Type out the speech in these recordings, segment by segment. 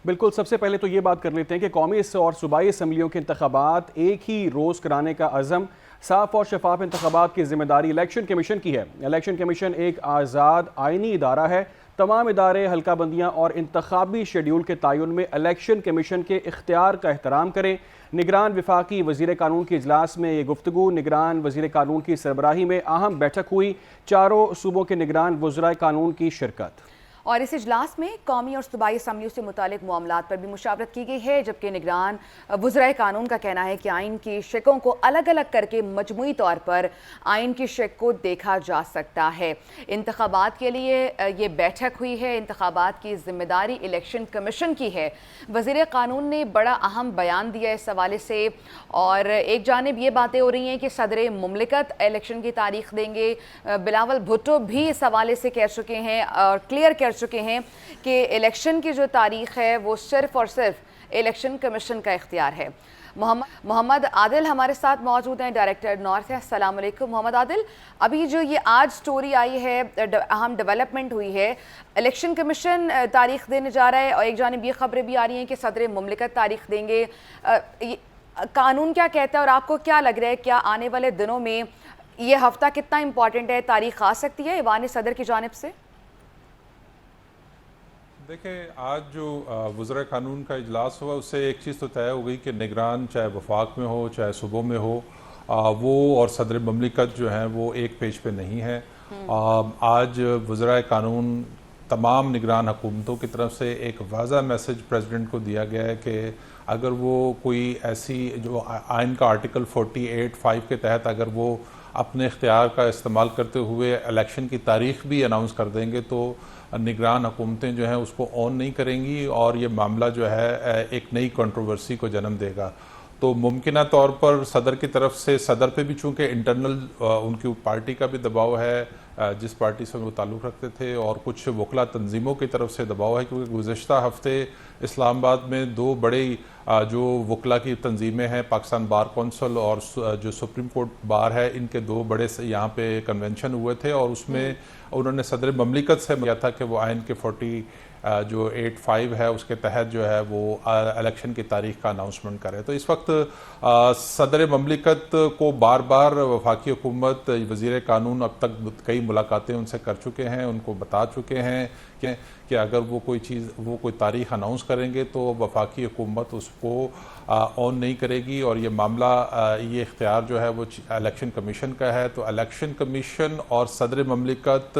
बिल्कुल, सबसे पहले तो ये बात कर लेते हैं कि कौमी और सूबाई असम्बलियों के इंतखाबात एक ही रोज़ कराने का अज़म साफ और शफाफ इंतखाबात की जिम्मेदारी इलेक्शन कमीशन की है। इलेक्शन कमीशन एक आज़ाद आइनी इदारा है। तमाम इदारे हल्का बंदियाँ और इंतखाबी शेड्यूल के तयन में इलेक्शन कमीशन के इख्तियार का एहतराम करें। निगरान वफाकी वज़ीर कानून के इजलास में ये गुफ्तगू निगरान वज़ीर कानून की सरबराही में अहम बैठक हुई। चारों सूबों के निगरान वज़राए कानून की शिरकत। और इस इजलास में कौमी और सूबाई असम्बलियों से मुतालिक मामलात पर भी मुशावरत की गई है, जबकि निगरान वज़राए कानून का कहना है कि आइन की शिकों को अलग अलग करके मजमूई तौर पर आइन की शिक को देखा जा सकता है। इंतखाबात के लिए ये बैठक हुई है। इंतखाबात की जिम्मेदारी इलेक्शन कमीशन की है। वज़ीर कानून ने बड़ा अहम बयान दिया इस हवाले से, और एक जानिब ये बातें हो रही हैं कि सदर मुमलिकत इलेक्शन की तारीख देंगे। बिलावल भुट्टो भी इस हवाले से कह चुके हैं और क्लियर कर चुके हैं कि इलेक्शन की जो तारीख है वो सिर्फ और सिर्फ इलेक्शन कमीशन का इख्तियार है। मोहम्मद आदिल हमारे साथ मौजूद हैं, डायरेक्टर नॉर्थ है। अस्सलाम वालेकुम मोहम्मद आदिल, अभी जो ये आज स्टोरी आई है, अहम डेवलपमेंट हुई है, इलेक्शन कमीशन तारीख देने जा रहा है और एक जानिब ये खबरें भी आ रही हैं कि सदर मुमलिकत तारीख देंगे। कानून क्या कहता है और आपको क्या लग रहा है, क्या आने वाले दिनों में ये हफ्ता कितना इंपॉर्टेंट है, तारीख आ सकती है ईवान सदर की जानिब से? देखिए, आज जो वज़रा कानून का इजलास हुआ उससे एक चीज़ तो तय हो गई कि निगरान चाहे वफाक में हो चाहे सूबों में हो, वो और सदर ममलिकत जो हैं वो एक पेज पे नहीं है। आज वज़रा कानून तमाम निगरान हुकूमतों की तरफ से एक वाज़ा मैसेज प्रेसिडेंट को दिया गया है कि अगर वो कोई ऐसी जो आइन का आर्टिकल 48(5) के तहत अगर वो अपने इख्तियार का इस्तेमाल करते हुए इलेक्शन की तारीख भी अनाउंस कर देंगे तो निगरान हुकूमतें जो हैं उसको ऑन नहीं करेंगी और ये मामला जो है एक नई कंट्रोवर्सी को जन्म देगा। तो मुमकिन तौर पर सदर की तरफ से, सदर पे भी चूँकि इंटरनल उनकी पार्टी का भी दबाव है, जिस पार्टी से वो ताल्लुक़ रखते थे, और कुछ वकला तंजीमों की तरफ से दबाव है, क्योंकि गुज़श्ता हफ्ते इस्लामाबाद में दो बड़े जो वकला की तंजीमें हैं, पाकिस्तान बार कौंसल और जो सुप्रीम कोर्ट बार है, इनके दो बड़े यहाँ पे कन्वेंशन हुए थे और उसमें उन्होंने सदर ममलिकत से किया था कि वो आइन के 48(5) है उसके तहत जो है वो इलेक्शन की तारीख का अनाउंसमेंट करे। तो इस वक्त सदर ममलिकत को बार बार वफाकी हुकूमत, वज़ीर कानून अब तक कई मुलाकातें उनसे कर चुके हैं, उनको बता चुके हैं कि अगर वो कोई तारीख अनाउंस करेंगे तो वफाकी हुकूमत उसको ऑन नहीं करेगी और ये मामला, ये इख्तियार जो है वो इलेक्शन कमीशन का है। तो इलेक्शन कमीशन और सदर ममलिकत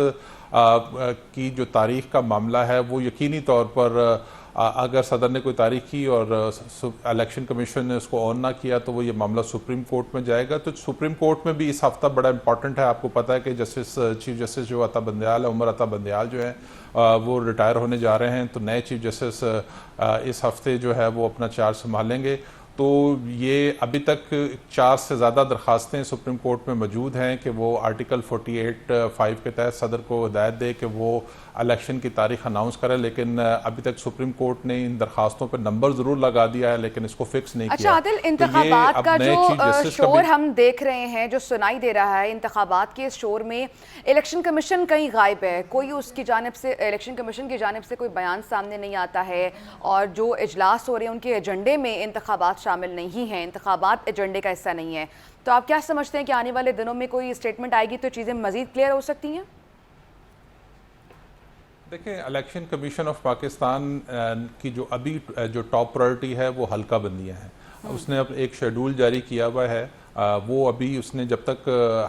की जो तारीख का मामला है वो यकीनी तौर पर अगर सदर ने कोई तारीख की और इलेक्शन कमीशन ने उसको ऑन ना किया तो वो ये मामला सुप्रीम कोर्ट में जाएगा। तो सुप्रीम कोर्ट में भी इस हफ्ता बड़ा इंपॉर्टेंट है। आपको पता है कि चीफ जस्टिस जो अता बंदयाल है, उमर अता बंदयाल जो है वो रिटायर होने जा रहे हैं। तो नए चीफ जस्टिस इस हफ्ते जो है वो अपना चार्ज संभालेंगे। तो ये अभी तक 4 से ज़्यादा दरख्वास्तें सुप्रीम कोर्ट में मौजूद हैं कि वो आर्टिकल 48(5) के तहत सदर को हिदायत दे कि वो इलेक्शन की तारीख अनाउंस करें, लेकिन अभी तक सुप्रीम कोर्ट ने इन दरख्वास्तों पर नंबर ज़रूर लगा दिया है लेकिन इसको फिक्स नहीं किया। आदिल, इंतखाबात का जो शोर हम देख रहे हैं, जो सुनाई दे रहा है, इंतखाबात के शोर में इलेक्शन कमीशन कहीं गायब है, कोई उसकी जानिब से, इलेक्शन कमीशन की जानिब से कोई बयान सामने नहीं आता है, और जो इजलास हो रहे हैं उनके एजेंडे में इंतखाबात शामिल नहीं है, इंतखाबात एजेंडे का हिस्सा नहीं है। तो आप क्या समझते हैं कि आने वाले दिनों में कोई स्टेटमेंट आएगी तो चीज़ें मज़ीद क्लियर हो सकती हैं? देखिए, इलेक्शन कमीशन ऑफ पाकिस्तान की जो अभी जो टॉप प्रायोरिटी है वो हल्का बंदियाँ हैं। उसने अब एक शेड्यूल जारी किया हुआ है, वो अभी उसने जब तक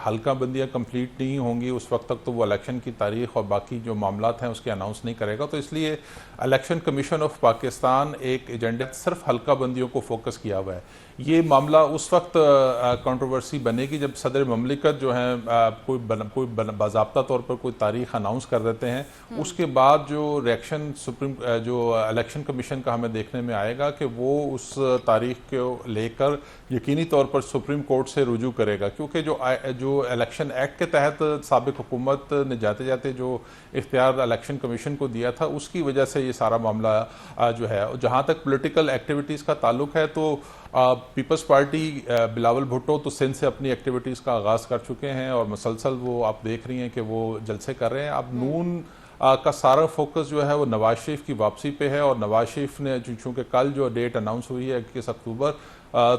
हल्का बंदियाँ कंप्लीट नहीं होंगी उस वक्त तक तो वो इलेक्शन की तारीख और बाकी जो मामलात हैं उसके अनाउंस नहीं करेगा। तो इसलिए इलेक्शन कमीशन ऑफ पाकिस्तान एक एजेंडे सिर्फ हल्का बंदियों को फोकस किया हुआ है। ये मामला उस वक्त कंट्रोवर्सी बनेगी जब सदर ममलिकत जो हैं कोई बाज़ाब्ता तौर पर कोई तारीख अनाउंस कर देते हैं। उसके बाद जो रिएक्शन जो इलेक्शन कमीशन का हमें देखने में आएगा कि वो उस तारीख को लेकर यकीनी तौर पर सुप्रीम कोर्ट से रुजू करेगा, क्योंकि जो इलेक्शन एक्ट के तहत साबिक हुकूमत ने जाते जाते जो इख्तियार इलेक्शन कमीशन को दिया था उसकी वजह से ये सारा मामला जो है। जहाँ तक पॉलिटिकल एक्टिविटीज़ का ताल्लुक है तो पीपल्स पार्टी बिलावल भुट्टो तो सिंध से अपनी एक्टिविटीज़ का आगाज़ कर चुके हैं और मुसलसल वो आप देख रही हैं कि वो जलसे कर रहे हैं। अब नून का सारा फोकस जो है वो नवाज शरीफ की वापसी पे है। और नवाज शरीफ ने चूँकि कल जो डेट अनाउंस हुई है 21 अक्टूबर,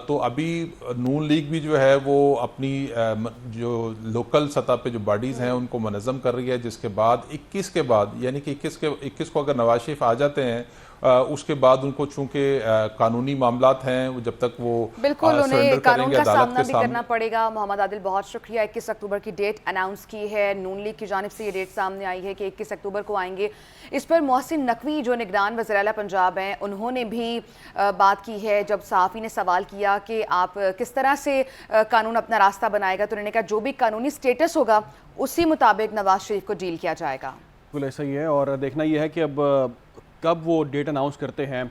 तो अभी नून लीग भी जो है वो अपनी जो लोकल सतह पे जो बॉडीज़ हैं उनको मुनज़्ज़म कर रही है, जिसके बाद 21 के बाद, यानी कि 21 को अगर नवाज शरीफ आ जाते हैं, उसके बाद उनको चूंकि कानूनी मामलात हैं, वो जब तक वो बिल्कुल उन्हें सरेंडर कानून करेंगे का अदालत सामना के भी सामने। करना पड़ेगा। मोहम्मद आदिल, बहुत शुक्रिया। 21 अक्टूबर की डेट अनाउंस की है, नून लीग की जानिब से ये डेट सामने आई है कि 21 अक्टूबर को आएंगे। इस पर मोहसिन नकवी जो निगरान वज़ीर आला पंजाब हैं, उन्होंने भी बात की है। जब सहाफ़ी ने सवाल किया कि आप किस तरह से कानून अपना रास्ता बनाएगा, तो उन्होंने कहा जो भी कानूनी स्टेटस होगा उसी मुताबिक नवाज शरीफ को डील किया जाएगा। बिल्कुल ऐसा ही है, और देखना यह है कि अब कब वो डेट अनाउंस करते हैं